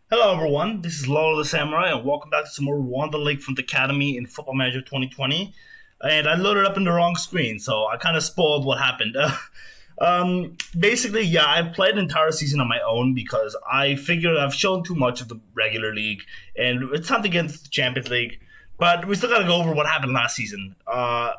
Hello, everyone. This is Lolo the Samurai, and welcome back to some more Rwanda Lakefront Academy in Football Manager 2020. And I loaded up in the wrong screen, so I kind of spoiled what happened. Basically, yeah, I played an entire season on my own because I figured I've shown too much of the regular league, and it's time to get into the Champions League. But we still got to go over what happened last season.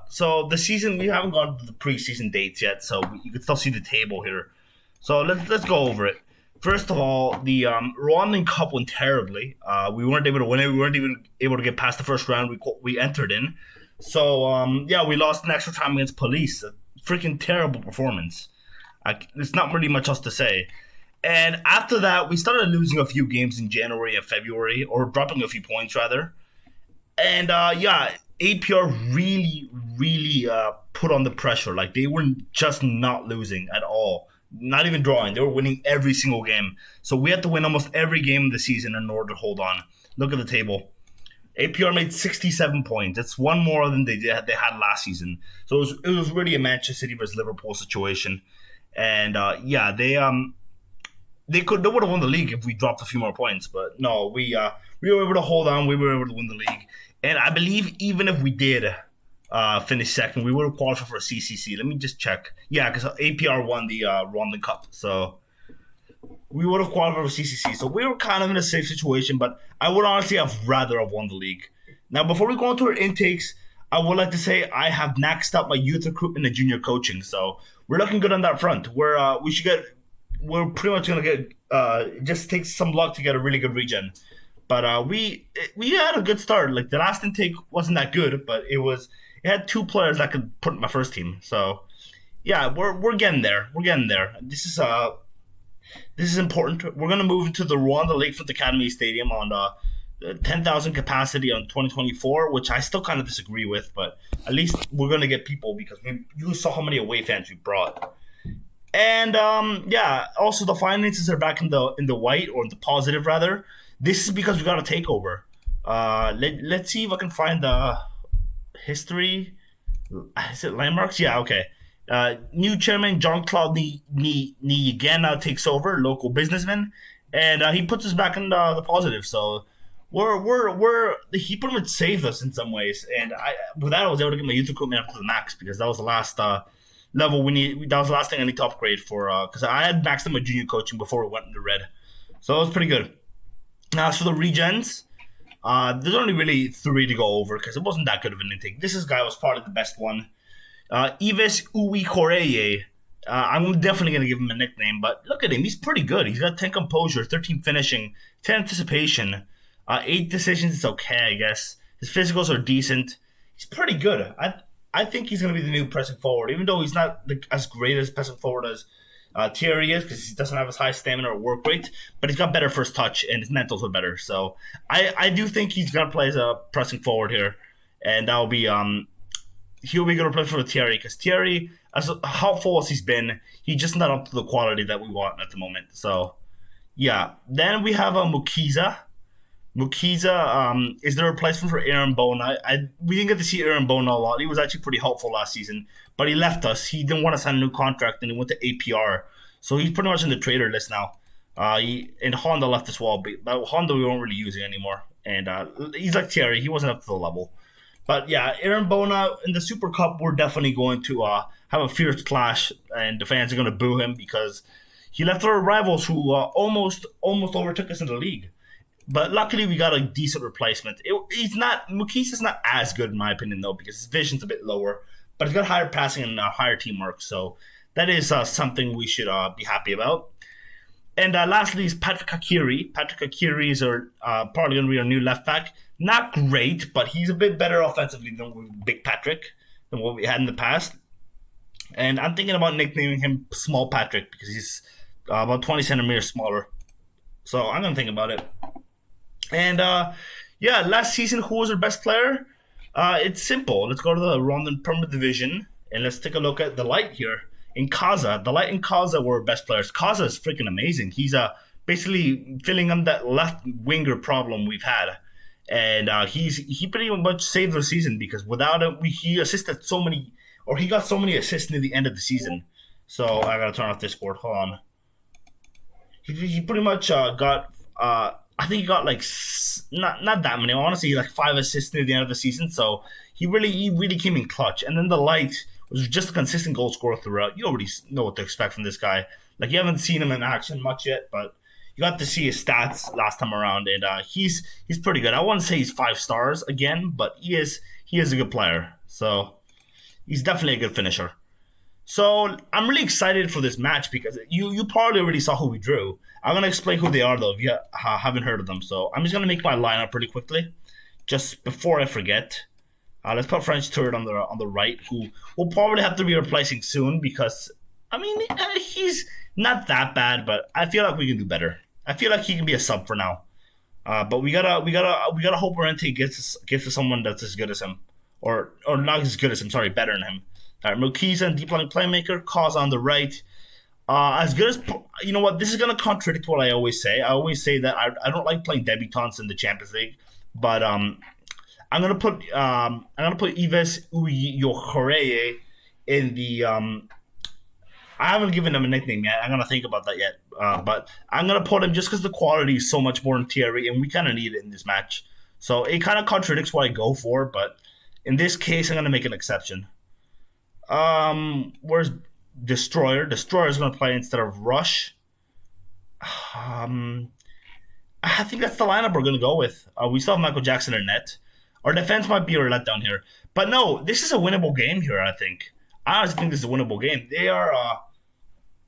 So the season, we haven't gone to the preseason dates yet, so you can still see the table here. So let's go over it. First of all, the Rwandan Cup went terribly. We weren't able to win it. We weren't even able to get past the first round we entered in. So, yeah, we lost in extra time against Police. A freaking terrible performance. There's not really much else to say. And after that, we started losing a few games in January and February, or dropping a few points, rather. And, yeah, APR really put on the pressure. Like, they were just not losing at all. Not even drawing. They were winning every single game. So we had to win almost every game of the season in order to hold on. Look at the table. APR made 67 points. That's one more than they had last season. So it was really a Manchester City versus Liverpool situation. And yeah, they would have won the league if we dropped a few more points. But no, we were able to hold on. We were able to win the league. And I believe even if we did finish second, we would have qualified for a CCC. Let me just check. Yeah, because APR won the Rwanda Cup, so we would have qualified for CCC. So we were kind of in a safe situation, but I would honestly have rather have won the league. Now, before we go into our intakes, I would like to say I have maxed out my youth recruitment and junior coaching, so we're looking good on that front. We're pretty much gonna get it just takes some luck to get a really good regen. But we had a good start. Like the last intake wasn't that good, but it had two players that could put in my first team. So yeah, we're getting there. We're getting there. This is important. We're gonna move into the Rwanda Lakefront Academy Stadium on 10,000 capacity on 2024, which I still kind of disagree with, but at least we're gonna get people because you saw how many away fans we brought. And yeah, also the finances are back in the white, or in the positive rather. This is because we got a takeover. Let's see if I can find the history. Is it landmarks? Yeah, okay. New chairman Jean-Claude Niyigena takes over, local businessman, and he puts us back in the positive. So he pretty much saved us in some ways. And with that, I was able to get my youth recruitment up to the max because that was the last level we need. That was the last thing I need to upgrade for because I had maxed out my junior coaching before we went into red. So it was pretty good. Now, as for the regens, there's only really three to go over because it wasn't that good of an intake. This guy was probably the best one. Yves Uwe Koreye. I'm definitely going to give him a nickname, but look at him. He's pretty good. He's got 10 composure, 13 finishing, 10 anticipation, 8 decisions. It's okay, I guess. His physicals are decent. He's pretty good. I think he's going to be the new pressing forward, even though he's not as great as pressing forward as Thierry is because he doesn't have as high stamina or work rate, but he's got better first touch and his mentals are better. So I do think he's going to play as a pressing forward here, and that'll be he'll be going to play for Thierry because Thierry, as helpful as he's been, he's just not up to the quality that we want at the moment. So yeah, then we have Mukiza. Mukiza is the replacement for Aaron Bona. We didn't get to see Aaron Bona a lot. He was actually pretty helpful last season, but he left us. He didn't want to sign a new contract, and he went to APR. So he's pretty much in the trader list now. And Honda left as well, but Honda we weren't really using anymore. And he's like Thierry. He wasn't up to the level. But yeah, Aaron Bona in the Super Cup, we're definitely going to have a fierce clash, and the fans are going to boo him because he left our rivals who almost overtook us in the league. But luckily, we got a decent replacement. Mukisa's not as good in my opinion though because his vision's a bit lower, but he's got higher passing and higher teamwork, so that is something we should be happy about. And lastly is Patrick Akiri. Patrick Akiri is probably going to be our new left back. Not great, but he's a bit better offensively than Big Patrick, than what we had in the past. And I'm thinking about nicknaming him Small Patrick because he's about 20 centimeters smaller. So I'm going to think about it. And yeah, last season, who was our best player? It's simple. Let's go to the Rwandan Premier Division and let's take a look at the light here. In Kaza, the light and Kaza were our best players. Kaza is freaking amazing. He's basically filling in that left winger problem we've had. And he pretty much saved the season because without him, he assisted so many, or he got so many assists near the end of the season. So I gotta turn off Discord. Hold on. He pretty much got I think he got like not that many. I want to say like 5 assists near the end of the season. So he really came in clutch. And then the light was just a consistent goal scorer throughout. You already know what to expect from this guy. Like you haven't seen him in action much yet, but you got to see his stats last time around, and he's pretty good. I wouldn't say he's 5 stars again, but he is a good player. So he's definitely a good finisher. So I'm really excited for this match because you probably already saw who we drew. I'm gonna explain who they are though if you haven't heard of them. So I'm just gonna make my lineup pretty quickly, just before I forget. Let's put French Turret on the right, who we'll probably have to be replacing soon because I mean he's not that bad, but I feel like we can do better. I feel like he can be a sub for now. But we gotta hope Orente gets to someone that's as good as him, or not as good as him. Sorry, better than him. Mukiza and deep line playmaker, Cause on the right. As good as you know what, this is gonna contradict what I always say. I always say that I don't like playing debutants in the Champions League, but I'm gonna put Yves Uyohoreye in the I haven't given him a nickname yet. I'm gonna think about that yet, but I'm gonna put him just because the quality is so much more in Thierry, and we kind of need it in this match. So it kind of contradicts what I go for, but in this case, I'm gonna make an exception. Where's Destroyer? Destroyer is gonna play instead of Rush. I think that's the lineup we're gonna go with. We still have Michael Jackson in net. Our defense might be a letdown here, but no, this is a winnable game here. I honestly think this is a winnable game. They are.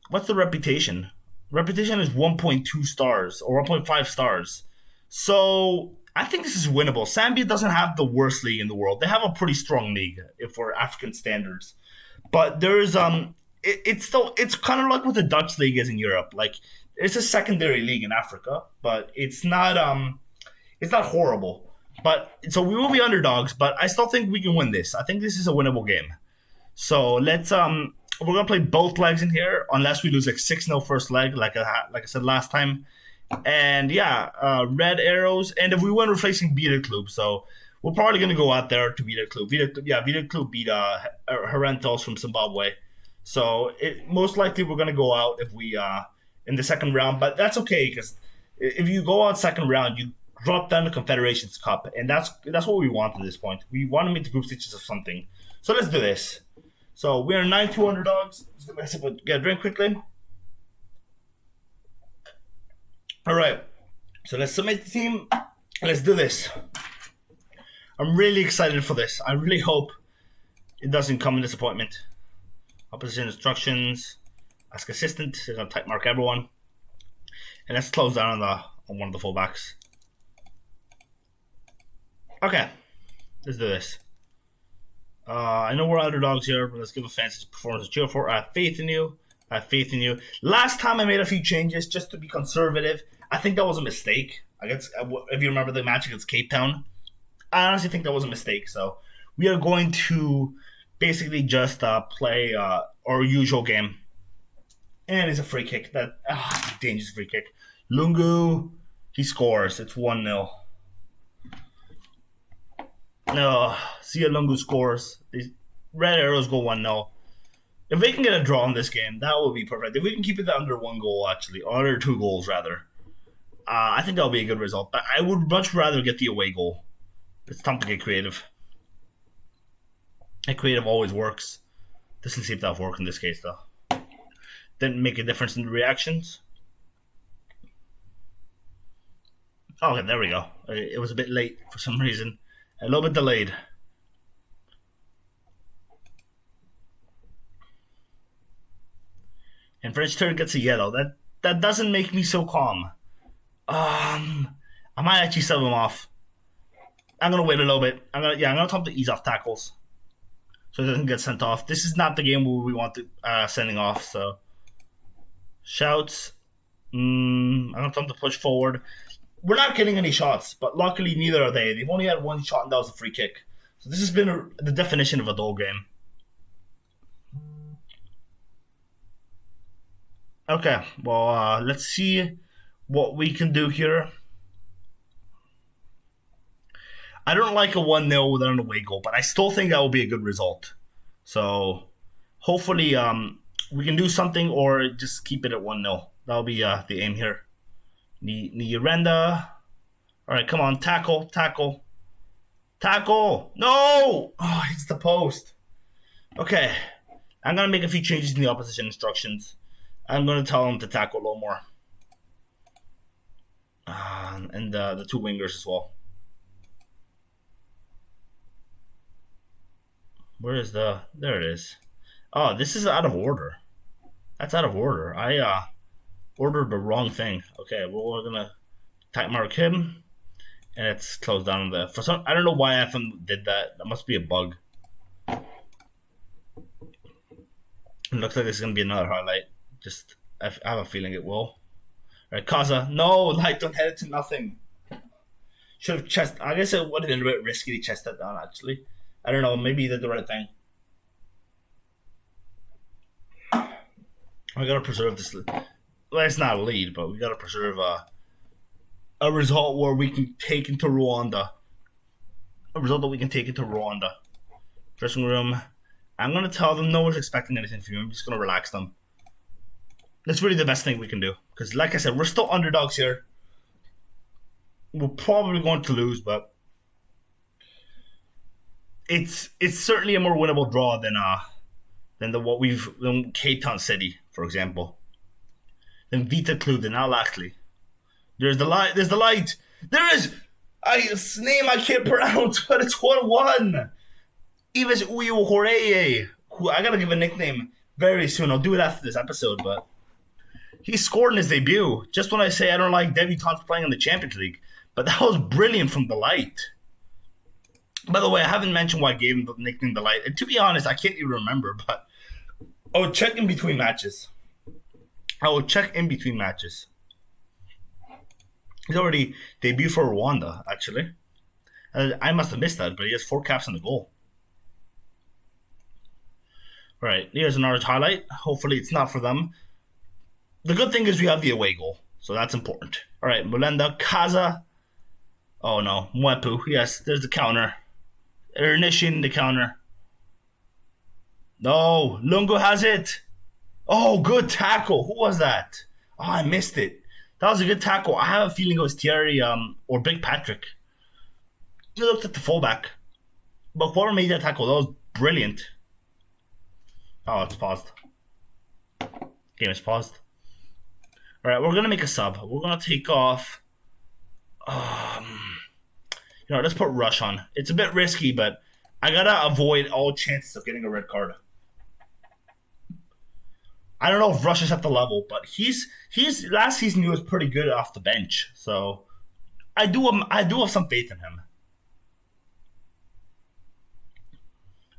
What's the reputation? Reputation is 1.2 stars or 1.5 stars. So I think this is winnable. Zambia doesn't have the worst league in the world. They have a pretty strong league for African standards, but there's it's kind of like what the Dutch league is in Europe. Like it's a secondary league in Africa, but it's not horrible. But so we will be underdogs, but I still think we can win this. I think this is a winnable game. So let's we're gonna play both legs in here unless we lose like 6-0 first leg, like I said last time. And yeah, red arrows. And if we win, we're facing Vita Club. So we're probably gonna go out there to Vita Club. Vita Club beat Herentos from Zimbabwe. So most likely we're gonna go out if we in the second round, but that's okay because if you go out second round, you drop down the Confederations Cup, and that's what we want at this point. We want to make the group stages of something. So let's do this. So we are 9-2 underdogs. Let's get a drink quickly. All right. So let's submit the team. Let's do this. I'm really excited for this. I really hope it doesn't come in disappointment. Opposition instructions. Ask assistant. They're gonna type mark everyone. And let's close down on one of the fullbacks. Okay. Let's do this. I know we're underdogs here, but let's give a fancy performance to cheer for. I have faith in you. Last time I made a few changes just to be conservative. I think that was a mistake. I guess if you remember the match against Cape Town, I honestly think that was a mistake. So we are going to basically just play our usual game. And it's a free kick. Dangerous free kick. Lungu, he scores. It's 1-0. No, Sia Lungu scores. These red arrows go 1-0. If they can get a draw in this game, that would be perfect. If we can keep it under 1 goal, actually, or under 2 goals, rather, I think that would be a good result. But I would much rather get the away goal. It's time to get creative. And creative always works. Let's see if that worked in this case, though. Didn't make a difference in the reactions. Okay, there we go. It was a bit late for some reason. A little bit delayed. And French Turret gets a yellow. That doesn't make me so calm. I might actually sub him off. I'm gonna wait a little bit. I'm gonna attempt to ease off tackles, so it doesn't get sent off. This is not the game where we want to sending off. So shouts. I'm gonna attempt to push forward. We're not getting any shots, but luckily neither are they. They've only had 1 shot, and that was a free kick. So this has been the definition of a dull game. Okay, well, let's see what we can do here. I don't like a 1-0 without an away goal, but I still think that will be a good result. So hopefully we can do something or just keep it at 1-0. That'll be the aim here. Nyirenda. All right, come on, tackle, tackle, tackle. No! Oh, it's the post. Okay, I'm gonna make a few changes in the opposition instructions. I'm gonna tell them to tackle a little more, and the two wingers as well. Where is the? There it is. Oh, this is out of order. That's out of order. I ordered the wrong thing. Okay, well, we're gonna type mark him, and it's closed down. For some, I don't know why FM did that. That must be a bug. It looks like it's gonna be another highlight. Just I have a feeling it will. All right, Kaza. No, like don't head it to nothing. Should have chest. I guess it would have been a bit risky to chest that down. Actually, I don't know. Maybe he did the right thing. We gotta preserve this. Well, it's not a lead, but we gotta preserve a result where we can take into Rwanda. A result that we can take into Rwanda. Dressing room. I'm gonna tell them no one's expecting anything from you. I'm just gonna relax them. That's really the best thing we can do. Because, like I said, we're still underdogs here. We're probably going to lose, but it's certainly a more winnable draw than Cape Town City, for example. Then Vita Club, then Al Akli. There's the light. There's the light. There is a name I can't pronounce, but it's 1-1. Ives Uyu Horeye, who I gotta give a nickname very soon. I'll do it after this episode, but he scored in his debut. Just when I say I don't like debutants playing in the Champions League, but that was brilliant from the light. By the way, I haven't mentioned why I gave him the nickname the light. And to be honest, I can't even remember, but I would check in between matches. He's already debuted for Rwanda, actually. I must have missed that, but he has 4 caps on the goal. Right, here's an orange highlight. Hopefully it's not for them. The good thing is we have the away goal, so that's important. All right, Mulenda, Kaza. Oh no, Mwepu. Yes, there's the counter. Ernishin, the counter. No, Lungu has it. Oh, good tackle. Who was that? Oh, I missed it. That was a good tackle. I have a feeling it was Thierry or Big Patrick. He looked at the fullback. But whoever made that tackle, that was brilliant. Oh, it's paused. Game is paused. Alright, we're going to make a sub. We're going to take off... let's put Rush on. It's a bit risky, but I got to avoid all chances of getting a red card. I don't know if Rush is at the level, but he's last season he was pretty good off the bench. So I do have some faith in him.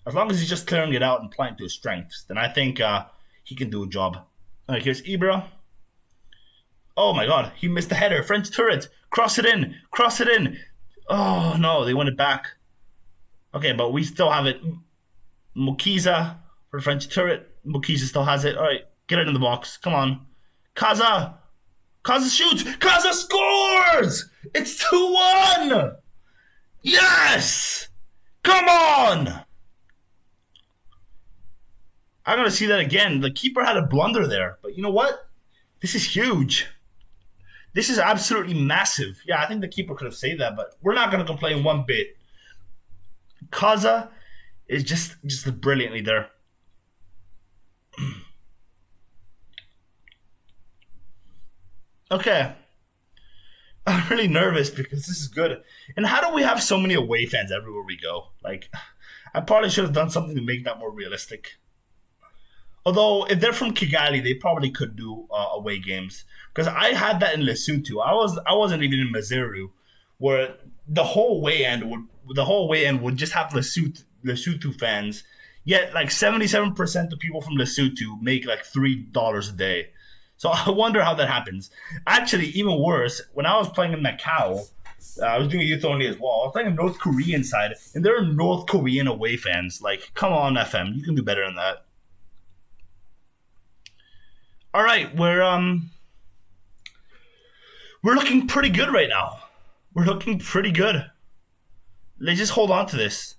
As long as he's just clearing it out and playing to his strengths, then I think he can do a job. All right, here's Ibra. Oh my god, he missed the header. French turret. Cross it in. Oh no, they won it back. Okay, but we still have it. Mukiza for French turret. Mukiza still has it. All right, get it in the box. Come on. Kaza shoots. Kaza scores! It's 2-1! Yes! Come on! I'm going to see that again. The keeper had a blunder there. But you know what? This is huge. This is absolutely massive. Yeah, I think the keeper could have saved that, but we're not going to complain one bit. Kaza is just brilliantly there. Okay. I'm really nervous because this is good. And how do we have so many away fans everywhere we go? Like, I probably should have done something to make that more realistic. Although, if they're from Kigali, they probably could do away games. Because I had that in Lesotho. I wasn't even in Maseru, where the whole away end would just have Lesotho fans. Yet, like 77% of people from Lesotho make like $3 a day. So I wonder how that happens. Actually, even worse, when I was playing in Macau, I was doing youth only as well. I was playing in North Korean side, and there are North Korean away fans. Like, come on, FM, you can do better than that. All right, we're looking pretty good right now. We're looking pretty good. Let's just hold on to this.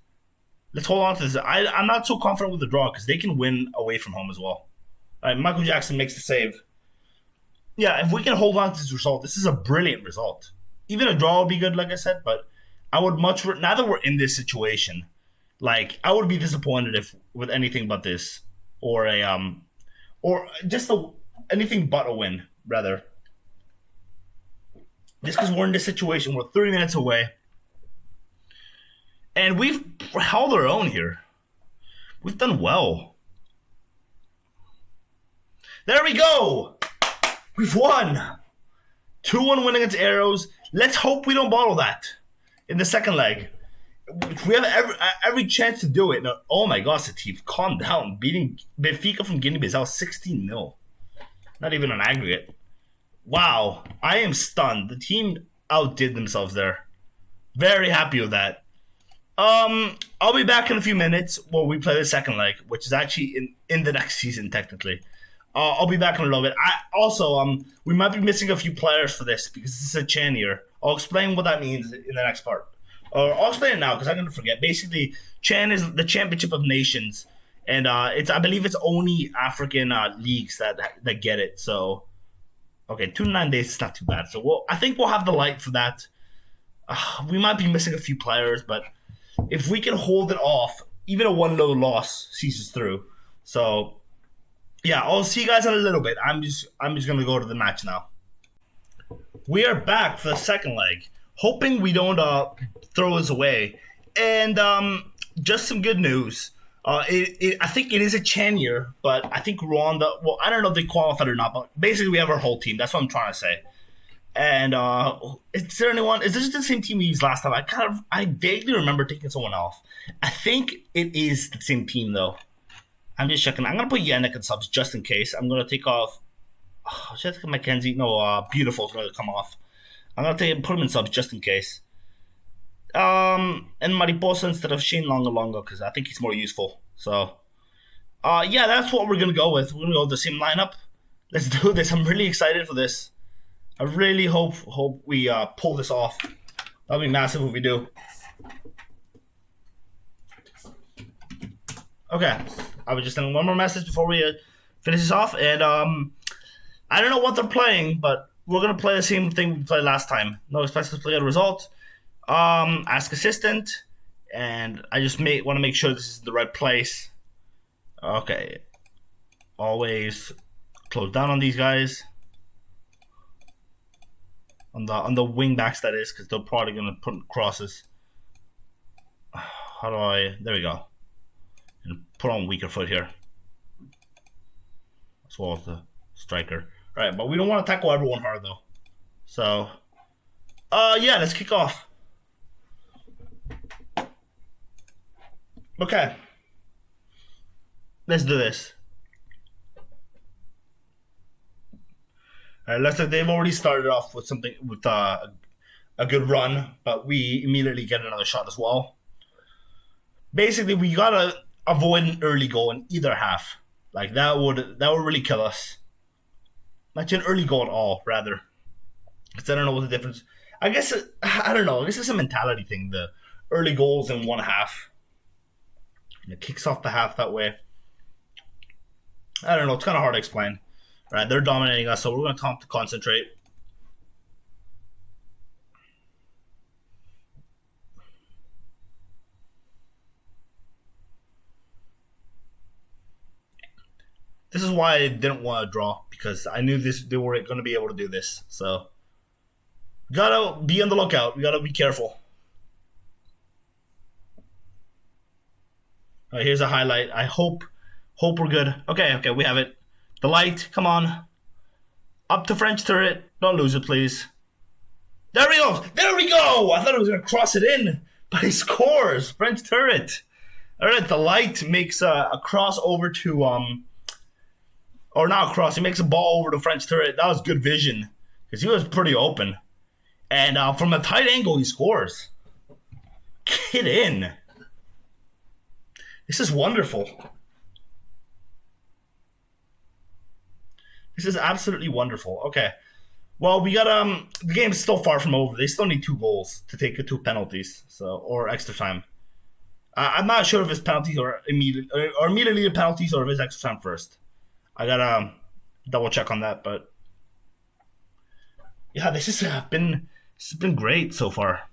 I'm not so confident with the draw because they can win away from home as well. All right, Michael Jackson makes the save. Yeah, if we can hold on to this result, this is a brilliant result. even a draw would be good, like I said. But I would much now that we're in this situation, like I would be disappointed if with anything but this, or or just anything but a win, rather. Just because we're in this situation, we're 30 minutes away, and we've held our own here. We've done well. There we go. We've won. 2-1 win against Arrows. Let's hope we don't bottle that in the second leg. We have every chance to do it. Now, oh my gosh, Satif, calm down. Beating Benfica from Guinea-Bissau 16-0. Not even an aggregate. Wow, I am stunned. The team outdid themselves there. Very happy with that. I'll be back in a few minutes while we play the second leg, which is actually in the next season, technically. I'll be back in a little bit. We might be missing a few players for this because this is a Chan year. I'll explain what that means in the next part. Or I'll explain it now because I'm going to forget. Basically, Chan is the Championship of Nations, and I believe it's only African leagues that get it. So, okay, 2 to 9 days is not too bad. So I think we'll have the light for that. We might be missing a few players, but if we can hold it off, even a 1-0 loss sees us through. So, yeah, I'll see you guys in a little bit. I'm just going to go to the match now. We are back for the second leg, hoping we don't throw us away. And just some good news. I think it is a Chan year, but I think Rwanda, well, I don't know if they qualified or not, but basically we have our whole team. That's what I'm trying to say. And is this the same team we used last time? I vaguely remember taking someone off. I think it is the same team though. I'm just checking. I'm gonna put Yannick in subs just in case. I'm gonna take off should I take Mackenzie? No, Beautiful's gonna come off. I'm gonna put him in subs just in case. And Mariposa instead of Shane Longa because I think he's more useful. So yeah, that's what we're gonna go with. We're gonna go with the same lineup. Let's do this. I'm really excited for this. I really hope we pull this off. That'll be massive if we do. Okay, I was just sending one more message before we finish this off, and I don't know what they're playing, but we're gonna play the same thing we played last time. No expected to play a result. Ask assistant, and I just want to make sure this is the right place. Okay, always close down on these guys. On the wing backs, that is, because they're probably going to put crosses. How do I... There we go. And put on weaker foot here. As well as the striker. Alright, but we don't want to tackle everyone hard, though. So... yeah, let's kick off. Okay. Let's do this. Looks like they've already started off with a good run, but we immediately get another shot as well. Basically, we gotta avoid an early goal in either half. Like that would really kill us. Not an early goal at all, rather. Because I don't know what the difference. I don't know. I guess it's a mentality thing. The early goals in one half. It kicks off the half that way. I don't know. It's kind of hard to explain. Right, they're dominating us, so we're going to have to concentrate. This is why I didn't want to draw, because I knew they weren't going to be able to do this. So, gotta be on the lookout. We gotta be careful. All right, here's a highlight. I hope we're good. Okay, we have it. The light, come on. Up to French turret. Don't lose it, please. There we go. There we go. I thought I was going to cross it in, but he scores. French turret. All right, the light makes a cross over to or not a cross. He makes a ball over to French turret. That was good vision because he was pretty open, and from a tight angle he scores. Get in. This is wonderful. This is absolutely wonderful. Okay. Well, we got the game's still far from over. They still need 2 goals to take 2 penalties, or extra time. I'm not sure if it's penalties or immediately the penalties or if it's extra time first. I gotta double check on that, but yeah, this has been This has been great so far.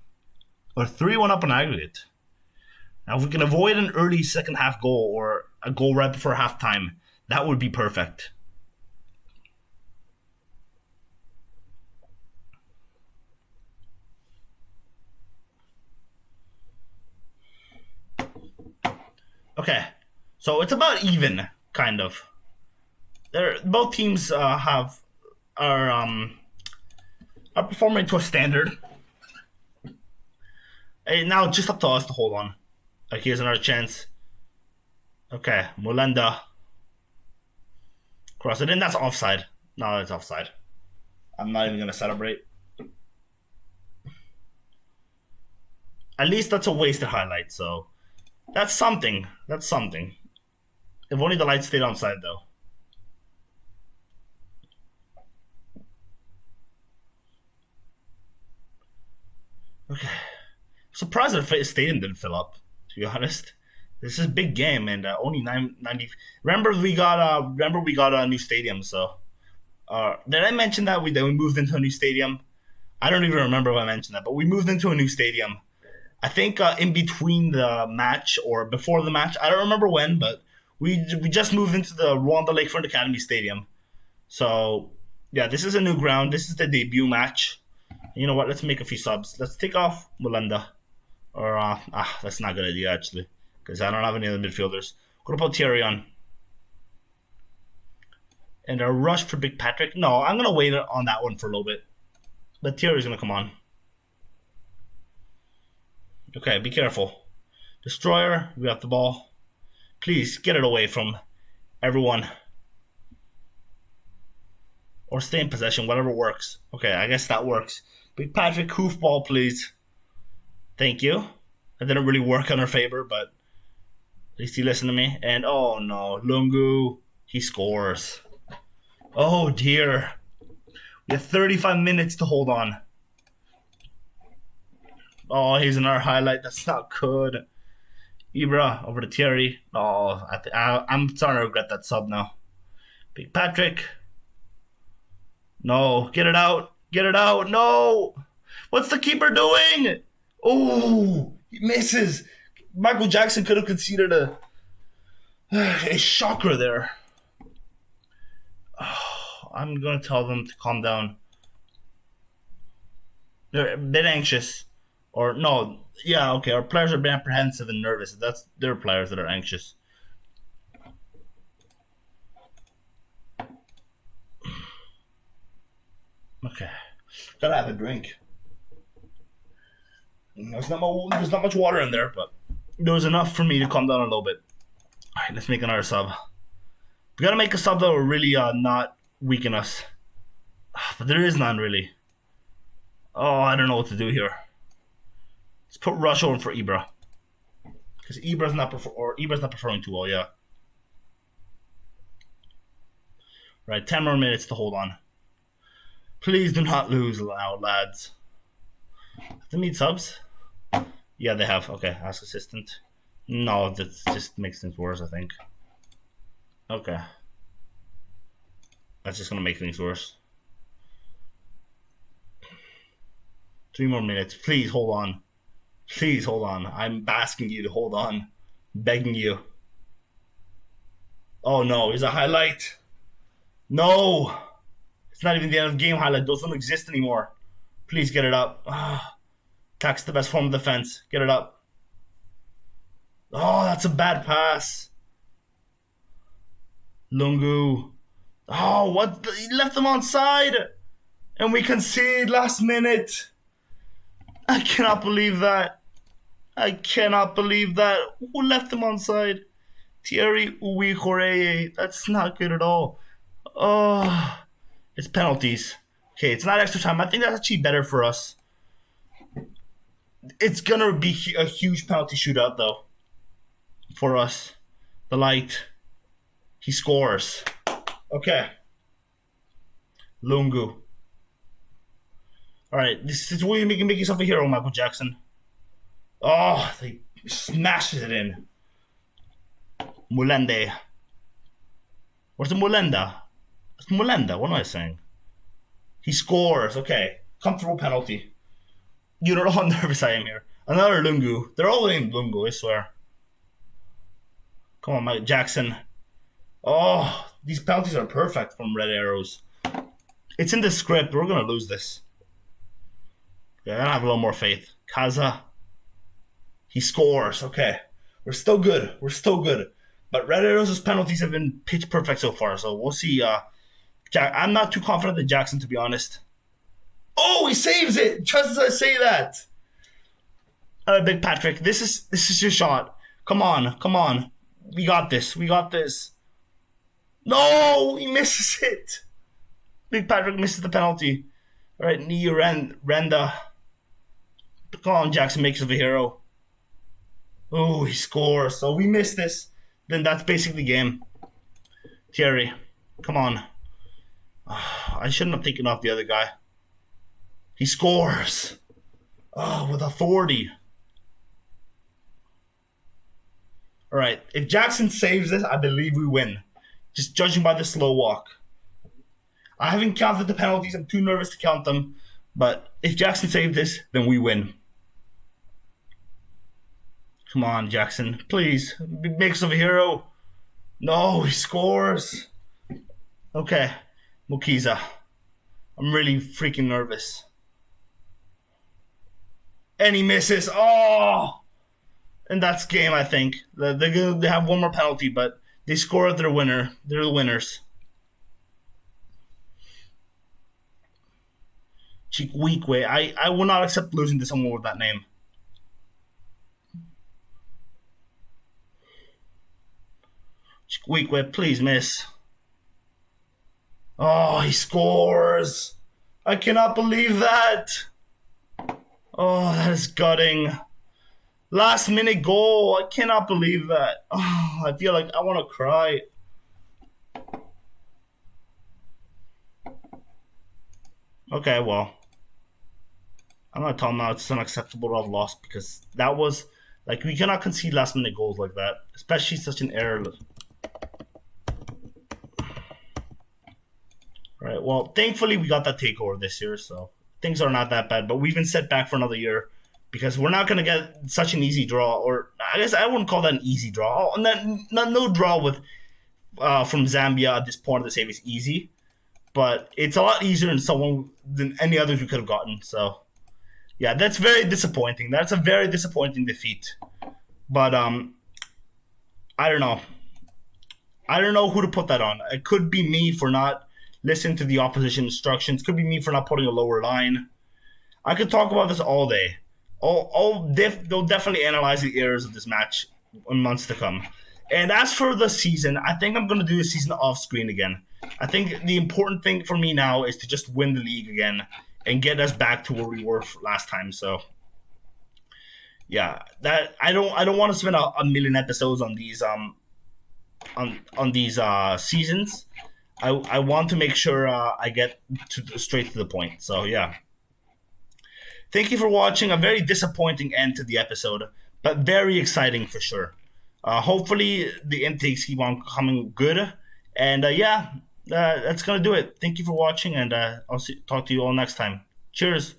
We're 3-1 up on aggregate. Now, if we can avoid an early second half goal or a goal right before halftime, that would be perfect. Okay, so it's about even, kind of. Both teams are performing to a standard. And now it's just up to us to hold on. Like, here's another chance. Okay, Mulenda. Cross it in. That's offside. No, that's offside. I'm not even going to celebrate. At least that's a wasted highlight, so that's something. That's something. If only the light stayed on side, though. Okay. Surprised that the stadium didn't fill up, to be honest. This is a big game, and only 90. Remember we got a new stadium. So, did I mention that we moved into a new stadium? I don't even remember if I mentioned that, but we moved into a new stadium. I think in between the match or before the match. I don't remember when, but we just moved into the Rwanda Lakefront Academy stadium. So yeah, this is a new ground. This is the debut match. You know what? Let's make a few subs. Let's take off Mulenda. Or that's not a good idea actually, because I don't have any other midfielders. Gonna put Thierry on. And a rush for Big Patrick. No, I'm gonna wait on that one for a little bit. But Thierry's gonna come on. Okay, be careful. Destroyer, we got the ball. Please get it away from everyone. Or stay in possession, whatever works. Okay, I guess that works. Big Patrick, hoof ball, please. Thank you. That didn't really work in our favor, but at least he listened to me. And oh no, Lungu, he scores. Oh dear. We have 35 minutes to hold on. Oh, he's another highlight. That's not good. Ibra over to Thierry. Oh, I'm starting to regret that sub now. Big Patrick. No, get it out. Get it out. No. What's the keeper doing? Oh, he misses. Michael Jackson could have conceded a shocker there. Oh, I'm going to tell them to calm down. They're a bit anxious. Or no, yeah, okay. Our players are being apprehensive and nervous. That's their players that are anxious. Okay, gotta have a drink. There's not much water in there, but there was enough for me to calm down a little bit. All right, let's make another sub. We gotta make a sub that will really not weaken us, but there is none really. Oh, I don't know what to do here. Let's put Rush on for Ibra, because Ibra's not performing too well. Yeah. Right, 10 more minutes to hold on. Please do not lose now, lads. Have they need subs? Yeah, they have. Okay, ask assistant. No, that just makes things worse, I think. Okay. That's just gonna make things worse. 3 more minutes. Please hold on. Please hold on. I'm asking you to hold on. Begging you. Oh no, here's a highlight. No! It's not even the end of the game highlight. Those don't exist anymore. Please get it up. Attack's the best form of defense. Get it up. Oh, that's a bad pass. Lungu. Oh, what? He left them on side. And we concede last minute. I cannot believe that. I cannot believe that. Who left them on side? Thierry Uwihoreye. That's not good at all. Oh, it's penalties. Okay, it's not extra time. I think that's actually better for us. It's going to be a huge penalty shootout, though, for us. The light. He scores. Okay. Lungu. All right, this is where you can make yourself a hero, Michael Jackson. Oh, they smashes it in. Mulende. Where's the Mulenda? It's Mulenda. What am I saying? He scores. Okay. Comfortable penalty. You don't know how nervous I am here. Another Lungu. They're all named Lungu, I swear. Come on, Mike Jackson. Oh, these penalties are perfect from Red Arrows. It's in the script. We're going to lose this. Yeah, I gotta have a little more faith. Kaza. He scores. Okay. We're still good. We're still good. But Red Arrows' penalties have been pitch perfect so far. So we'll see. I'm not too confident in Jackson, to be honest. Oh, he saves it. Just as I say that. All right, Big Patrick. This is your shot. Come on. Come on. We got this. We got this. No, he misses it. Big Patrick misses the penalty. All right, Rwanda. Come on, Jackson makes of a hero. Oh, he scores. So we missed this. Then that's basically the game. Thierry, come on. I shouldn't have taken off the other guy. He scores. Oh, with authority. All right, if Jackson saves this, I believe we win. Just judging by the slow walk. I haven't counted the penalties. I'm too nervous to count them. But if Jackson saves this, then we win. Come on, Jackson. Please. Makes of a hero. No, he scores. Okay. Mukiza. I'm really freaking nervous. And he misses. Oh! And that's game, I think. They have one more penalty, but they score their winner. They're the winners. Chikwikwe. I will not accept losing to someone with that name. Chikwikwe, please miss. Oh, he scores. I cannot believe that. Oh, that is gutting. Last minute goal. I cannot believe that. Oh, I feel like I want to cry. Okay, well. I'm going to tell them now it's unacceptable to have lost because that was, like, we cannot concede last minute goals like that, especially such an error. Right, well, thankfully we got that takeover this year, so things are not that bad, but we've been set back for another year because we're not going to get such an easy draw, or I guess I wouldn't call that an easy draw. No draw with from Zambia at this point of the save is easy, but it's a lot easier than any others we could have gotten, so yeah, that's very disappointing. That's a very disappointing defeat. But I don't know. I don't know who to put that on. It could be me for not listening to the opposition instructions. It could be me for not putting a lower line. I could talk about this all day. They'll definitely analyze the errors of this match in months to come. And as for the season, I think I'm going to do the season off screen again. I think the important thing for me now is to just win the league again and get us back to where we were last time. So, yeah, that I don't want to spend a million episodes on these on these seasons. I want to make sure I get straight to the point. So yeah, thank you for watching. A very disappointing end to the episode, but very exciting for sure. Hopefully the intakes keep on coming good, and that's gonna do it. Thank you for watching, and I'll talk to you all next time. Cheers.